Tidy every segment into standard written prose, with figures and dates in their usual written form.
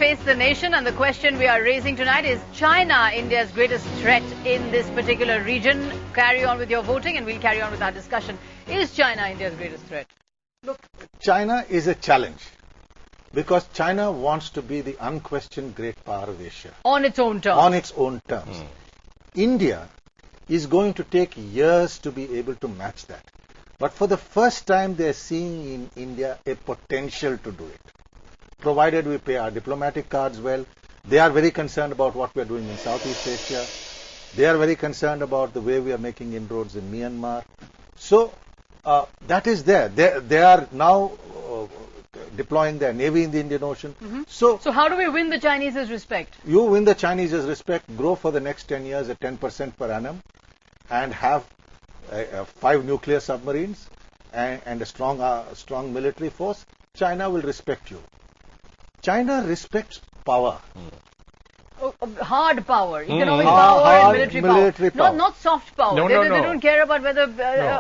face the nation, and the question we are raising tonight is China India's greatest threat in this particular region? Carry on with your voting and we'll carry on with our discussion. Is China India's greatest threat? Look, China is a challenge because China wants to be the unquestioned great power of Asia. On its own terms. On its own terms. India is going to take years to be able to match that. But for the first time, they are seeing in India a potential to do it. Provided we pay our diplomatic cards well. They are very concerned about what we are doing in Southeast Asia. They are very concerned about the way we are making inroads in Myanmar. So, that is there. They are now deploying their navy in the Indian Ocean. So how do we win the Chinese's respect? You win the Chinese's respect, grow for the next 10 years at 10% per annum, and have 5 nuclear submarines and a strong military force. China will respect you. China respects power. Hard power, economic power and military power. Not soft power. No, they no. don't care about whether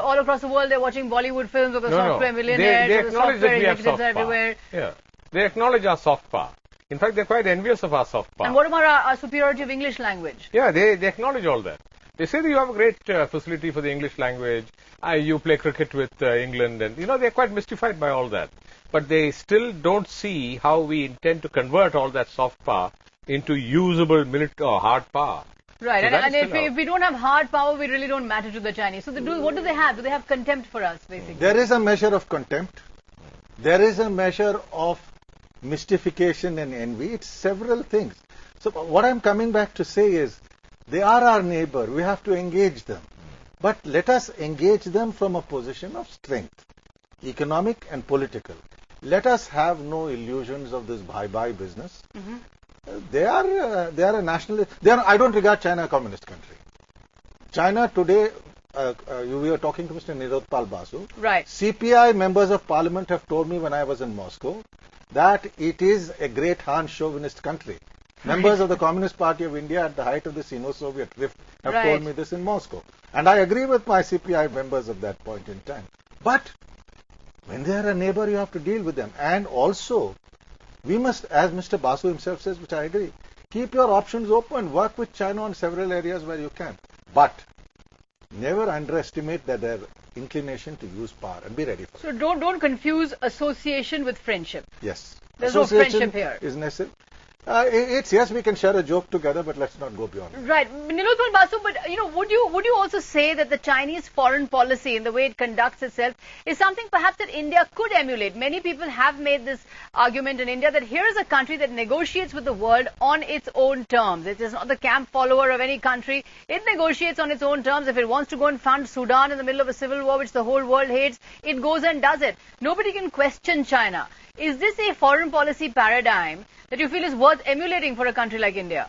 all across the world they're watching Bollywood films or the software millionaires they or the software executives everywhere. Yeah. They acknowledge our soft power. In fact, they're quite envious of our soft power. And what about our superiority of English language? Yeah, they acknowledge all that. They say that you have a great facility for the English language. You play cricket with England, and they're quite mystified by all that. But they still don't see how we intend to convert all that soft power into usable military or hard power. Right, so and if we don't have hard power, we really don't matter to the Chinese. So what do they have? Do they have contempt for us, basically? There is a measure of contempt. There is a measure of mystification and envy. It's several things. So what I'm coming back to say is, they are our neighbor. We have to engage them. But let us engage them from a position of strength, economic and political. Let us have no illusions of this bye-bye business. They are a nationalist. I don't regard China a communist country. China today, we were talking to Mr. Nilotpal Basu. Right. CPI members of parliament have told me when I was in Moscow that it is a great Han chauvinist country. Members of the Communist Party of India at the height of the Sino-Soviet rift have told me this in Moscow. And I agree with my CPI members at that point in time. But when they are a neighbor, you have to deal with them. And also, we must, as Mr. Basu himself says, which I agree, keep your options open. Work with China on several areas where you can. But never underestimate their inclination to use power, and be ready for it. So don't confuse association with friendship. Yes. There's no friendship here. Is necessary. Yes, we can share a joke together, but let's not go beyond it. Right. Nilotpal Basu, but would you also say that the Chinese foreign policy in the way it conducts itself is something perhaps that India could emulate? Many people have made this argument in India that here is a country that negotiates with the world on its own terms. It is not the camp follower of any country. It negotiates on its own terms. If it wants to go and fund Sudan in the middle of a civil war, which the whole world hates, it goes and does it. Nobody can question China. Is this a foreign policy paradigm that you feel is worth emulating for a country like India?